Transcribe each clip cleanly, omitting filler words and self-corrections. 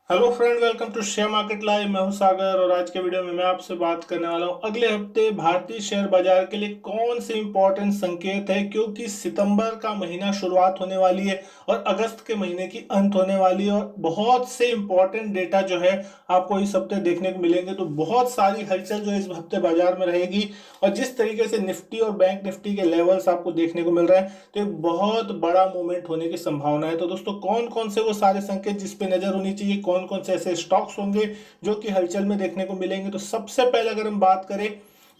Hello friend, welcome to share market live. मैं हूं सागर और आज के वीडियो में मैं आपसे बात करने वाला हूं अगले हफ्ते भारतीय शेयर बाजार के लिए कौन से इंपॉर्टेंट संकेत है, क्योंकि सितंबर का महीना शुरुआत होने वाली है और अगस्त के महीने की अंत होने वाली है और बहुत से इंपॉर्टेंट डेटा जो है आपको इस हफ्ते देखने को मिलेंगे। तो बहुत सारी हलचल जो है इस हफ्ते बाजार में रहेगी और जिस तरीके से निफ्टी और बैंक निफ्टी के लेवल्स आपको देखने को मिल रहा है तो एक बहुत बड़ा मूवमेंट होने की संभावना है। तो दोस्तों, कौन कौन से वो सारे संकेत जिस पे नजर होनी चाहिए, कौन कौन से ऐसे स्टॉक्स होंगे जो कि हलचल में देखने को मिलेंगे। तो सबसे पहले अगर हम बात करें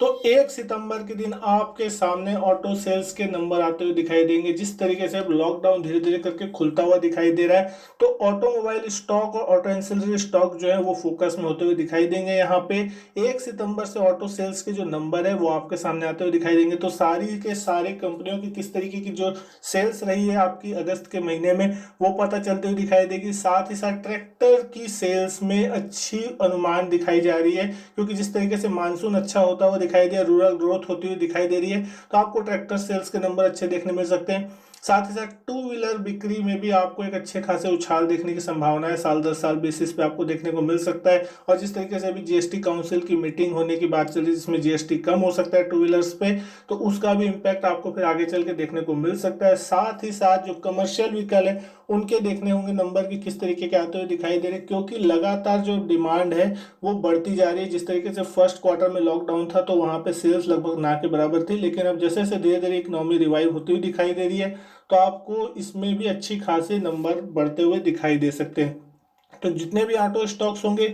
तो 1 सितंबर के दिन आपके सामने ऑटो सेल्स के नंबर आते हुए दिखाई देंगे। जिस तरीके से अब लॉकडाउन धीरे धीरे करके खुलता हुआ दिखाई दे रहा है तो ऑटोमोबाइल स्टॉक और ऑटो एंसिलरी स्टॉक जो है वो फोकस में होते हुए दिखाई देंगे। यहाँ पे 1 सितंबर से ऑटो सेल्स के जो नंबर है वो आपके सामने आते हुए दिखाई देंगे। तो सारी के सारे कंपनियों की किस तरीके की जो सेल्स रही है आपकी अगस्त के महीने में वो पता चलते हुए दिखाई देगी। साथ ही साथ ट्रैक्टर की सेल्स में अच्छी अनुमान दिखाई जा रही है, क्योंकि जिस तरीके से मानसून अच्छा होता हुआ दिखाई दिया, रूरल ग्रोथ होती हुई दिखाई दे रही है, तो आपको ट्रैक्टर सेल्स के नंबर अच्छे देखने मिल सकते हैं। साथ ही साथ टू व्हीलर बिक्री में भी आपको एक अच्छे खासे उछाल देखने की संभावना है, साल दर साल बेसिस पे आपको देखने को मिल सकता है। और जिस तरीके से अभी जीएसटी काउंसिल की मीटिंग होने की बात चल रही है जिसमें जीएसटी कम हो सकता है टू व्हीलर्स पे, तो उसका भी इम्पैक्ट आपको फिर आगे चल के देखने को मिल सकता है। साथ ही साथ जो कमर्शियल व्हीकल है उनके देखने होंगे नंबर की किस तरीके के आते हुए दिखाई दे रहे हैं, क्योंकि लगातार जो डिमांड है वो बढ़ती जा रही है। जिस तरीके से फर्स्ट क्वार्टर में लॉकडाउन था तो वहां पे सेल्स लगभग ना के बराबर थी, लेकिन अब जैसे जैसे धीरे धीरे इकोनॉमी रिवाइव होती हुई दिखाई दे रही है तो आपको इसमें भी अच्छी खासी नंबर बढ़ते हुए दिखाई दे सकते हैं। तो जितने भी ऑटो स्टॉक्स होंगे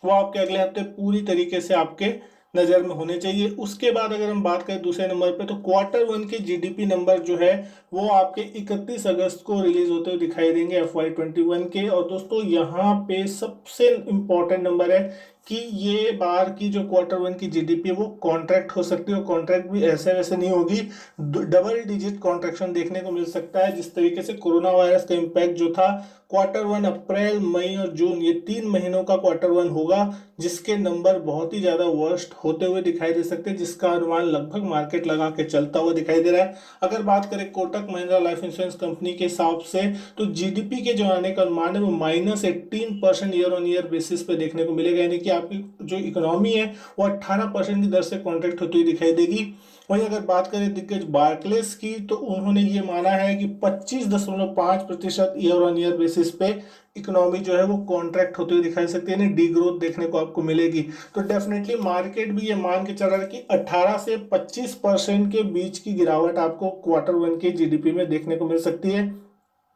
वो आपके अगले हफ्ते पूरी तरीके से आपके नज़र में होने चाहिए। उसके बाद अगर हम बात करें दूसरे नंबर पे तो क्वार्टर वन के जीडीपी नंबर जो है वो आपके 31 अगस्त को रिलीज होते हुए दिखाई देंगे FY21 के। और दोस्तों, यहाँ पे सबसे इम्पोर्टेंट नंबर है कि ये बार की जो क्वार्टर वन की जीडीपी है वो कॉन्ट्रैक्ट हो सकती है और कॉन्ट्रैक्ट भी ऐसे वैसे नहीं होगी, डबल डिजिट कॉन्ट्रैक्शन देखने को मिल सकता है। जिस तरीके से कोरोना वायरस का इम्पैक्ट जो था क्वार्टर वन अप्रैल मई और जून ये 3 महीनों का क्वार्टर वन होगा जिसके नंबर बहुत ही ज्यादा वर्स्ट होते हुए दिखाई दे सकते हैं, जिसका अनुमान लगभग मार्केट लगा के चलता हुआ दिखाई दे रहा है। अगर बात करें Kotak Mahindra life insurance company के हिसाब से तो जीडीपी के जो आने का अनुमान है वो -18% ईयर ऑन ईयर बेसिस पे देखने को मिलेगा, यानी कि आपकी जो इकोनॉमी है वो 18% की दर से कॉन्ट्रैक्ट होती हुई दिखाई देगी। वहीं अगर बात करें दिग्गज बार्कलेस की तो उन्होंने ये माना है कि 25.5% ईयर ऑन ईयर बेसिस पे इकोनॉमी जो है वो कॉन्ट्रैक्ट होते हुए दिखाई सकती है, यानी डी ग्रोथ देखने को आपको मिलेगी। तो डेफिनेटली मार्केट भी ये मान के चल रहा है कि 18 से 25% के बीच की गिरावट आपको क्वार्टर वन के जीडीपी में देखने को मिल सकती है।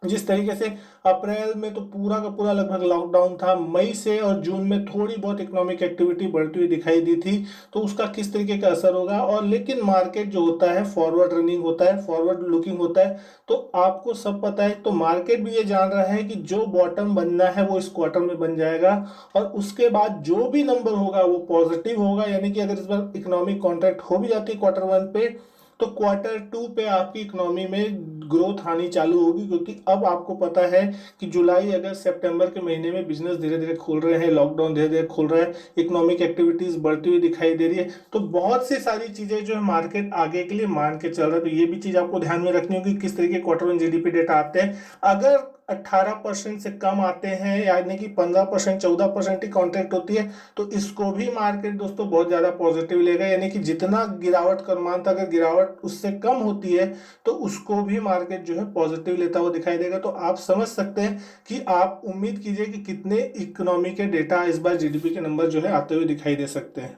जिस तरीके से अप्रैल में तो पूरा का पूरा लगभग लॉकडाउन था, मई से और जून में थोड़ी बहुत इकोनॉमिक एक्टिविटी बढ़ती हुई दिखाई दी थी, तो उसका किस तरीके का असर होगा। और लेकिन मार्केट जो होता है फॉरवर्ड रनिंग होता है, फॉरवर्ड लुकिंग होता है, तो आपको सब पता है। तो मार्केट भी ये जान रहा है कि जो बॉटम बनना है वो इस क्वार्टर में बन जाएगा और उसके बाद जो भी नंबर होगा वो पॉजिटिव होगा, यानी कि अगर इस बार इकोनॉमिक कॉन्ट्रैक्ट हो भी जाती है क्वार्टर वन पे तो क्वार्टर टू पे आपकी इकोनॉमी में ग्रोथ आनी चालू होगी, क्योंकि अब आपको पता है कि जुलाई अगस्त सितंबर के महीने में बिजनेस धीरे धीरे खुल रहे हैं, लॉकडाउन धीरे धीरे खुल रहा है, इकोनॉमिक एक्टिविटीज बढ़ती हुई दिखाई दे रही है। तो बहुत सी सारी चीजें जो है मार्केट आगे के लिए मान के चल रहा है। तो ये भी चीज आपको ध्यान में रखनी होगी किस तरीके क्वार्टर वन जीडीपी डेटा आते हैं। अगर 18% से कम आते हैं, यानी कि 15% 14% की कॉन्ट्रैक्ट होती है, तो इसको भी मार्केट दोस्तों बहुत ज्यादा पॉजिटिव लेगा, यानी कि जितना गिरावट का अनुमान था अगर गिरावट उससे कम होती है तो उसको भी मार्केट जो है पॉजिटिव लेता हुआ दिखाई देगा। तो आप समझ सकते हैं कि आप उम्मीद कीजिए कि कितने इकोनॉमी के डेटा इस बार जीडीपी के नंबर जो है आते हुए दिखाई दे सकते हैं।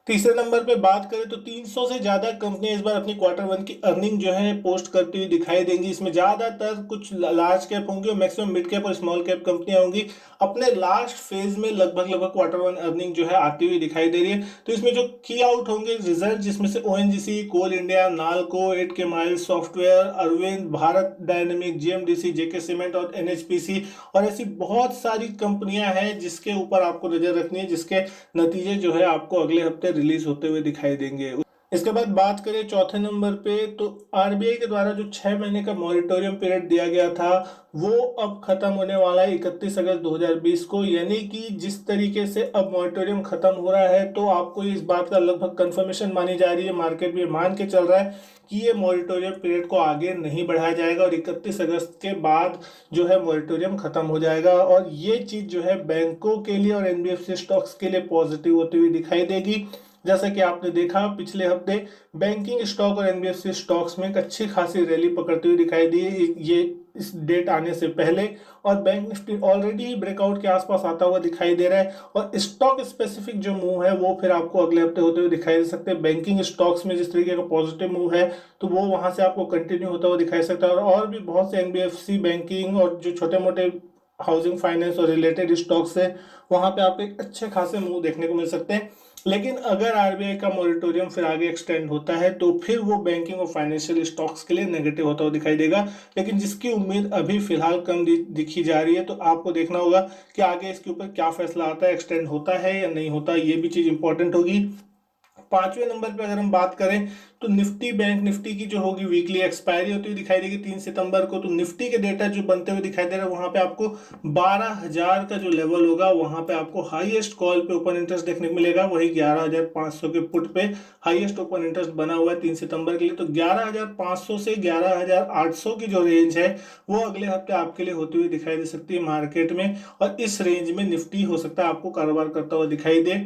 तीसरे नंबर पे बात करें तो 300 से ज्यादा कंपनियां इस बार अपनी क्वार्टर वन की अर्निंग जो है पोस्ट करती हुई दिखाई देंगी। इसमें ज्यादातर कुछ लार्ज कैप होंगी और मैक्सिमम मिड कैप और स्मॉल कैप कंपनियां होंगी। अपने लास्ट फेज में लगभग लगभग क्वार्टर वन अर्निंग जो है आती हुई दिखाई दे रही है। तो इसमें जो की आउट होंगे रिजल्ट, जिसमें से ONGC, coal India, Nalco, 8K mile software, Arvind, Bharat dynamic, GMDC, JK cement और एनएचपीसी, और ऐसी बहुत सारी कंपनियां हैं जिसके ऊपर आपको नजर रखनी है, जिसके नतीजे जो है आपको अगले हफ्ते रिलीज होते हुए दिखाई देंगे। इसके बाद बात करें चौथे नंबर पे, तो आरबीआई के द्वारा जो 6 महीने का मॉरिटोरियम पीरियड दिया गया था वो अब खत्म होने वाला है 31 अगस्त 2020 को। यानी कि जिस तरीके से अब मॉरिटोरियम खत्म हो रहा है तो आपको इस बात का लगभग कंफर्मेशन मानी जा रही है, मार्केट भी मान के चल रहा है कि ये मॉरिटोरियम पीरियड को आगे नहीं बढ़ाया जाएगा और 31 अगस्त के बाद जो है मॉरिटोरियम खत्म हो जाएगा। और ये चीज जो है बैंकों के लिए और एनबीएफसी स्टॉक्स के लिए पॉजिटिव होती हुई दिखाई देगी। जैसा कि आपने देखा पिछले हफ्ते बैंकिंग स्टॉक और एनबीएफसी स्टॉक्स में एक अच्छी खासी रैली पकड़ती हुई दिखाई दी ये इस डेट आने से पहले। और बैंक निफ्टी ऑलरेडी ही ब्रेकआउट के आसपास आता हुआ दिखाई दे रहा है। और स्टॉक स्पेसिफिक जो मूव है वो फिर आपको अगले हफ्ते होते हुए दिखाई दे सकते हैं। बैंकिंग स्टॉक्स में जिस तरीके का पॉजिटिव मूव है तो वो वहां से आपको कंटिन्यू होता हुआ दिखाई सकता है। और भी बहुत से एनबीएफसी बैंकिंग और जो छोटे मोटे हाउसिंग फाइनेंस और रिलेटेड स्टॉक्स है वहां पे आपको एक अच्छे खासे मूव देखने को मिल सकते हैं। लेकिन अगर आरबीआई का मॉरिटोरियम फिर आगे एक्सटेंड होता है तो फिर वो बैंकिंग और फाइनेंशियल स्टॉक्स के लिए नेगेटिव होता हुआ दिखाई देगा। लेकिन जिसकी उम्मीद अभी फिलहाल कम दिखी जा रही है, तो आपको देखना होगा कि आगे इसके ऊपर क्या फैसला आता है, एक्सटेंड होता है या नहीं होता, ये भी चीज इंपॉर्टेंट होगी। पांचवें नंबर पे अगर हम बात करें तो निफ्टी, बैंक निफ्टी की जो होगी वीकली एक्सपायरी होती हुई दिखाई देगी 3 सितंबर को। तो निफ्टी के डेटा जो बनते हुए दिखाई दे रहा है वहां पे आपको 12,000 का जो लेवल होगा वहां पे आपको हाईएस्ट कॉल पे ओपन इंटरेस्ट देखने को मिलेगा। वही 11,500 के पुट पे हाईएस्ट ओपन इंटरेस्ट बना हुआ है 3 सितंबर के लिए। तो 11,500 से 11,800 की जो रेंज है वो अगले हफ्ते आपके लिए होती हुई दिखाई दे सकती है मार्केट में। और इस रेंज में निफ्टी हो सकता है आपको कारोबार करता हुआ दिखाई दे।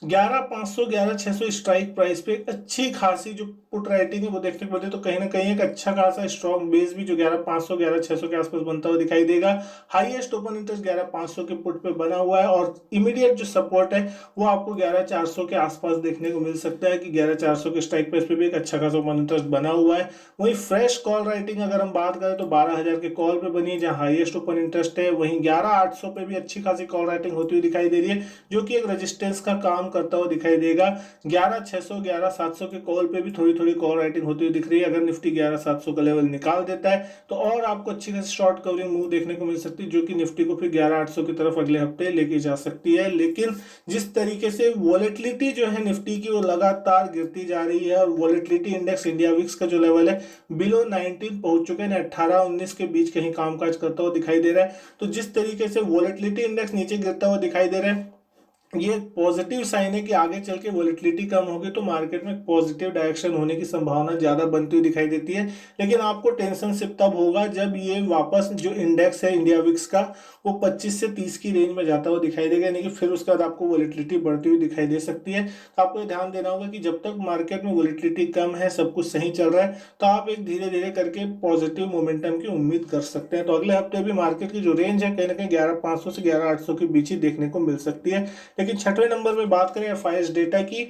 11,500 11,600 स्ट्राइक प्राइस पे एक अच्छी खासी जो पुट राइटिंग है वो देखने को मिलती है। तो कहीं ना कहीं एक अच्छा खासा स्ट्रॉन्ग बेस भी जो 11,500 11,600 के आसपास बनता हुआ दिखाई देगा। हाईएस्ट ओपन इंटरेस्ट 11,500 के पुट पे बना हुआ है और इमीडिएट जो सपोर्ट है वो आपको 11,400 के आसपास देखने को मिल सकता है कि 11,400 के स्ट्राइक प्राइस पे भी एक अच्छा खासा ओपन इंटरेस्ट बना हुआ है। वहीं फ्रेश कॉल राइटिंग अगर हम बात करें तो 12,000 के कॉल पे बनी है जहां हाईएस्ट ओपन इंटरेस्ट है। वहीं 11,800 पे भी अच्छी खासी कॉल राइटिंग होती हुई दिखाई दे रही है जो कि एक रेजिस्टेंस का काम करता हुआ दिखाई देगा। 11,600 11,700 के कॉल पे भी थोड़ी थोड़ी कॉल राइटिंग होती हुई दिख रही है। अगर निफ्टी 11,700 का लेवल निकाल देता है तो और आपको अच्छी खासी शॉर्ट कवरिंग मूव देखने को मिल सकती है जो कि निफ्टी को फिर 11,800 की तरफ अगले हफ्ते लेके जा सकती है। लेकिन जिस तरीके से वॉलेटिलिटी जो है निफ्टी की वो लगातार गिरती जा रही है और वॉलेटिलिटी इंडेक्स इंडिया विक्स का जो लेवल है बिलो 19 पहुंच चुके हैं, 18-19 के बीच कहीं कामकाज करता हुआ दिखाई दे रहा है। तो जिस तरीके से वॉलेटिलिटी इंडेक्स नीचे गिरता हुआ दिखाई दे रहा है ये पॉजिटिव साइन है कि आगे चल के वोलेटिलिटी कम होगी तो मार्केट में पॉजिटिव डायरेक्शन होने की संभावना ज्यादा बनती हुई दिखाई देती है। लेकिन आपको टेंशन सिर्फ तब होगा जब ये वापस जो इंडेक्स है इंडिया विक्स का वो 25 से 30 की रेंज में जाता हुआ दिखाई देगा, यानी कि फिर उसके बाद आपको वोलेटिलिटी बढ़ती हुई दिखाई दे सकती है। तो आपको ध्यान देना होगा कि जब तक मार्केट में वोलेटिलिटी कम है, सब कुछ सही चल रहा है, तो आप एक धीरे धीरे करके पॉजिटिव मोमेंटम की उम्मीद कर सकते हैं। तो अगले हफ्ते भी मार्केट की जो रेंज है कहीं ना कहीं 11,500 से 11,800 के बीच ही देखने को मिल सकती है। लेकिन छठवें नंबर पे बात करें एफआईएस डेटा की,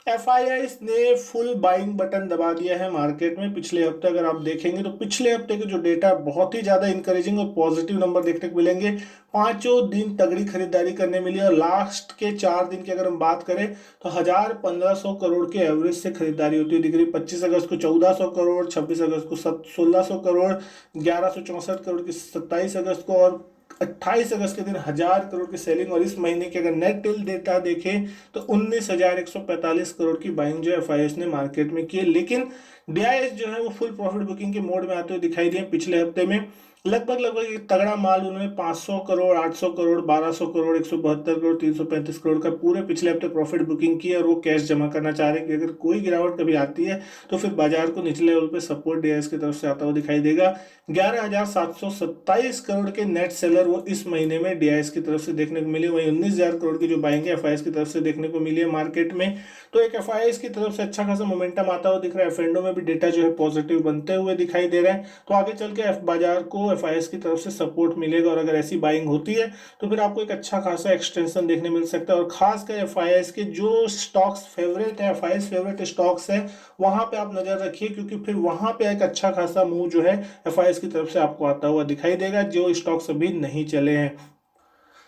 एफआईआईस ने फुल बाइंग बटन दबा दिया है मार्केट में। पिछले हफ्ते अगर आप देखेंगे तो पिछले हफ्ते के जो डेटा बहुत ही ज्यादा इंकरेजिंग और पॉजिटिव नंबर देखने को मिलेंगे। पांचों दिन तगड़ी खरीदारी करने मिली और लास्ट के 4 दिन की अगर हम बात करें तो 1,000-1,500 करोड़ के एवरेज से खरीदारी होती हुई दिख रही है। 25 अगस्त को 1,400 करोड़, 26 अगस्त को 1,600 करोड़, 1,164 करोड़ की 27 अगस्त को और 28 अगस्त के दिन 1,000 करोड़ की सेलिंग। और इस महीने के अगर नेट टिल डेटा देखें तो 19,145 करोड़ की बाइंग जो एफआईएस ने मार्केट में की है। लेकिन डीआईएस जो है वो फुल प्रॉफिट बुकिंग के मोड में आते हुए दिखाई दिए पिछले हफ्ते में। लगभग लगभग एक तगड़ा माल उन्होंने 500 करोड़, 800 करोड़, 1,200 करोड़, 172 करोड़, 335 करोड़ का पूरे पिछले हफ्ते प्रॉफिट बुकिंग की है। और वो कैश जमा करना चाह रहे हैं कि अगर कोई गिरावट कभी आती है तो फिर बाजार को निचले लेवल पे सपोर्ट डीआईएस की तरफ से आता हुआ दिखाई देगा। 11,727 करोड़ के नेट सेलर वो इस महीने में डीआईएस की तरफ से देखने को मिले। वहीं 19,000 करोड़ की जो बाइंग है एफआईएस की तरफ से देखने को मिली है मार्केट में। तो एक एफआईएस की तरफ से अच्छा खासा मोमेंटम आता हुआ दिख रहा है। एफएनडो में भी डेटा जो है पॉजिटिव बनते हुए दिखाई दे रहा है। तो आगे चल के बाजार को एफआईएस की तरफ से सपोर्ट मिलेगा और अगर ऐसी बाइंग होती है तो फिर आपको एक अच्छा खासा एक्सटेंशन देखने मिल सकता है। और खासकर एफआईएस के जो स्टॉक्स फेवरेट है, एफआईएस फेवरेट स्टॉक्स है, वहां पे आप नजर रखिए क्योंकि फिर वहां पे एक अच्छा खासा मूव जो है एफआईएस की तरफ से आपको आता हुआ दिखाई देगा जो स्टॉक्स अभी नहीं चले हैं।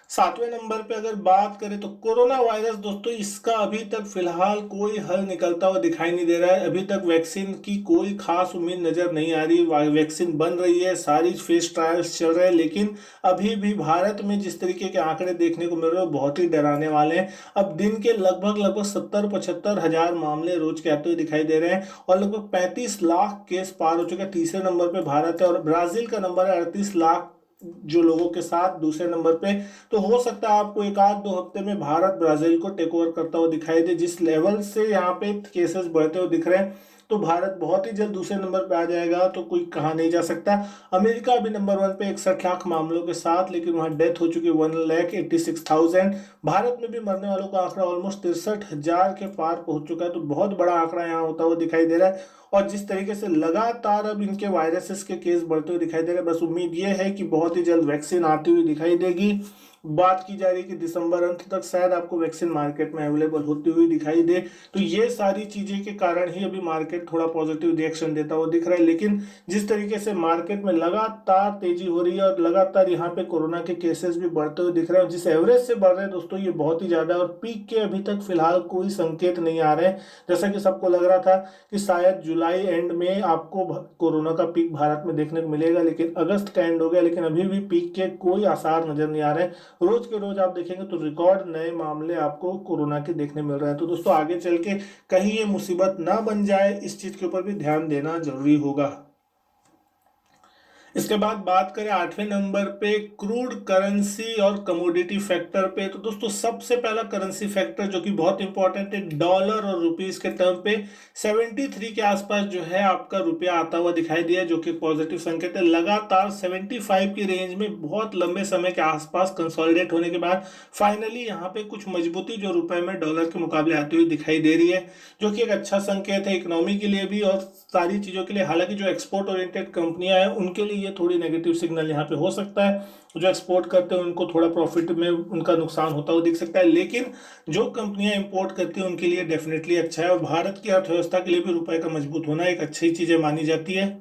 सातवें नंबर पे अगर बात करें तो कोरोना वायरस दोस्तों, इसका अभी तक फिलहाल कोई हल निकलता हुआ दिखाई नहीं दे रहा है। अभी तक वैक्सीन की कोई खास उम्मीद नजर नहीं आ रही। वैक्सीन बन रही है, सारी फेस ट्रायल्स चल रहे हैं, लेकिन अभी भी भारत में जिस तरीके के आंकड़े देखने को मिल रहे हैं वो बहुत ही डराने वाले हैं। अब दिन के लगभग लगभग 70-75 हजार मामले रोज के आते हुए दिखाई दे रहे हैं और लगभग 35 लाख केस पार हो चुके हैं। तीसरे नंबर पे भारत है और ब्राजील का नंबर है 38 लाख जो लोगों के साथ दूसरे नंबर पे। तो हो सकता है आपको एक आध दो हफ्ते में भारत ब्राजील को टेक ओवर करता हुआ दिखाई दे। जिस लेवल से यहाँ पे केसेस बढ़ते हुए दिख रहे हैं तो भारत बहुत ही जल्द दूसरे नंबर पे आ जाएगा, तो कोई कहा नहीं जा सकता। अमेरिका अभी नंबर 1 पे 61 लाख मामलों के साथ, लेकिन वहां डेथ हो चुकी है 1,86,000। भारत में भी मरने वालों का आंकड़ा ऑलमोस्ट 63 हजार के पार पहुंच चुका है, तो बहुत बड़ा आंकड़ा यहाँ होता हुआ दिखाई दे रहा है। और जिस तरीके से लगातार अब इनके वायरसेस के केस बढ़ते हुए दिखाई दे रहे हैं, बस उम्मीद ये है कि बहुत ही जल्द वैक्सीन आती हुई दिखाई देगी। बात की जा रही है कि दिसंबर अंत तक शायद आपको वैक्सीन मार्केट में अवेलेबल होती हुई दिखाई दे। तो ये सारी चीजें के कारण ही अभी मार्केट थोड़ा पॉजिटिव रिएक्शन देता हुआ दिख रहा है। लेकिन जिस तरीके से मार्केट में लगातार तेजी हो रही है और लगातार यहाँ पे कोरोना के केसेस भी बढ़ते हुए दिख रहे हैं, जिस एवरेज से बढ़ रहे हैं दोस्तों ये बहुत ही ज्यादा है और पीक के अभी तक फिलहाल कोई संकेत नहीं आ रहे हैं। जैसा कि सबको लग रहा था कि शायद जुलाई एंड में आपको कोरोना का पीक भारत में देखने को मिलेगा, लेकिन अगस्त का एंड हो गया, लेकिन अभी भी पीक के कोई आसार नजर नहीं आ रहे हैं। रोज के रोज आप देखेंगे तो रिकॉर्ड नए मामले आपको कोरोना के देखने मिल रहे हैं। तो दोस्तों आगे चल के कहीं ये मुसीबत ना बन जाए, इस चीज के ऊपर भी ध्यान देना जरूरी होगा। इसके बाद बात करें 8वें नंबर पे क्रूड करेंसी और कमोडिटी फैक्टर पे, तो दोस्तों सबसे पहला करेंसी फैक्टर जो कि बहुत इंपॉर्टेंट है, डॉलर और रुपीस के टर्म पे 73 के आसपास जो है आपका रुपया आता हुआ दिखाई दिया, जो कि पॉजिटिव संकेत है। लगातार 75 की रेंज में बहुत लंबे समय के आसपास कंसोलिडेट होने के बाद फाइनली यहाँ पे कुछ मजबूती जो रुपए में डॉलर के मुकाबले आती हुई दिखाई दे रही है, जो कि एक अच्छा संकेत है इकोनॉमी के लिए भी और सारी चीजों के लिए। हालांकि जो एक्सपोर्ट ओरिएंटेड कंपनियां हैं उनके लिए ये थोड़ी नेगेटिव सिग्नल यहाँ पे हो सकता है, जो एक्सपोर्ट करते हैं उनको थोड़ा प्रॉफिट में उनका नुकसान होता हुआ दिख सकता है, लेकिन जो कंपनियां इंपोर्ट करती हैं उनके लिए डेफिनेटली अच्छा है और भारत की अर्थव्यवस्था के लिए भी रुपए का मजबूत होना एक अच्छी चीजें मानी जाती है।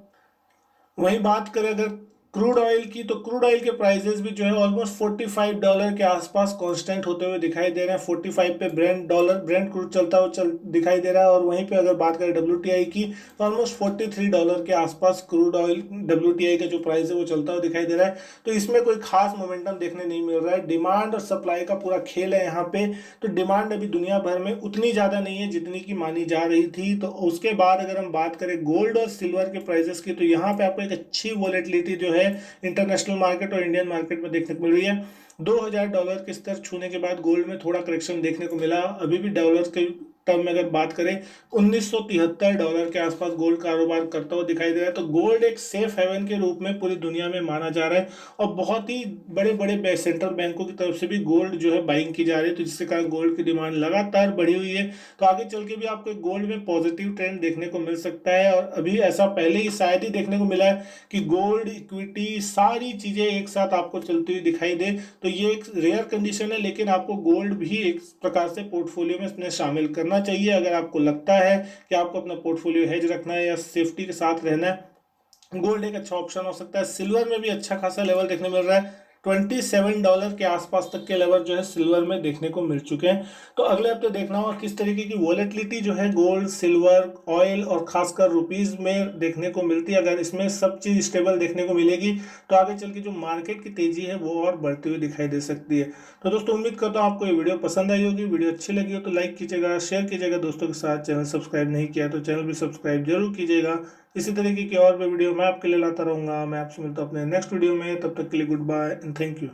वहीं बात करें अगर क्रूड ऑयल की, तो क्रूड ऑयल के प्राइसेस भी जो है ऑलमोस्ट $45 के आसपास कांस्टेंट होते हुए दिखाई दे रहे हैं। 45 पे ब्रेंट क्रूड चलता हुआ दिखाई दे रहा है। और वहीं पे अगर बात करें WTI की, तो ऑलमोस्ट $43 के आसपास क्रूड ऑयल WTI का जो प्राइस है वो चलता हुआ दिखाई दे रहा है। तो इसमें कोई खास मोमेंटम देखने नहीं मिल रहा है। डिमांड और सप्लाई का पूरा खेल है यहाँ पे। तो डिमांड अभी दुनिया भर में उतनी ज्यादा नहीं है जितनी की मानी जा रही थी। तो उसके बाद अगर हम बात करें गोल्ड और सिल्वर के प्राइसेस की, तो यहाँ पे आपको एक अच्छी वॉलेटिलिटी जो है इंटरनेशनल मार्केट और इंडियन मार्केट में देखने को मिल रही है। $2,000 के स्तर छूने के बाद गोल्ड में थोड़ा करेक्शन देखने को मिला। अभी भी डॉलर के टर्म में अगर बात करें $1,973 के आसपास गोल्ड कारोबार करता हुआ दिखाई दे रहा है। तो गोल्ड एक सेफ हेवन के रूप में पूरी दुनिया में माना जा रहा है और बहुत ही बड़े बड़े सेंट्रल बैंकों की तरफ से भी गोल्ड जो है बाइंग की जा रही है, तो जिसके कारण गोल्ड की डिमांड लगातार बढ़ी हुई है। तो आगे चल के भी आपको गोल्ड में पॉजिटिव ट्रेंड देखने को मिल सकता है और अभी ऐसा पहले ही शायद ही देखने को मिला है कि गोल्ड इक्विटी सारी चीजें एक साथ आपको चलती हुई दिखाई दे। तो ये एक रेयर कंडीशन है, लेकिन आपको गोल्ड भी एक प्रकार से पोर्टफोलियो में इसमें शामिल करना चाहिए अगर आपको लगता है कि आपको अपना पोर्टफोलियो हेज रखना है या सेफ्टी के साथ रहना है। गोल्ड एक अच्छा ऑप्शन हो सकता है। सिल्वर में भी अच्छा खासा लेवल देखने मिल रहा है। $27 के आसपास तक के लेवल जो है सिल्वर में देखने को मिल चुके हैं। तो अगले हफ्ते देखना होगा किस तरीके की वॉलेटिलिटी जो है गोल्ड, सिल्वर, ऑयल और खासकर रुपीज में देखने को मिलती है। अगर इसमें सब चीज स्टेबल देखने को मिलेगी तो आगे चल के जो मार्केट की तेजी है वो और बढ़ती हुई दिखाई दे सकती है। तो दोस्तों उम्मीद करता हूँ आपको ये वीडियो पसंद आई होगी। वीडियो अच्छी लगी हो तो लाइक कीजिएगा, शेयर कीजिएगा दोस्तों के साथ। चैनल सब्सक्राइब नहीं किया तो चैनल भी सब्सक्राइब जरूर कीजिएगा। इसी तरीके की और भी वीडियो मैं आपके लिए लाता रहूंगा। मैं आपसे मिलता हूँ अपने नेक्स्ट वीडियो में, तब तक के लिए good bye and thank you.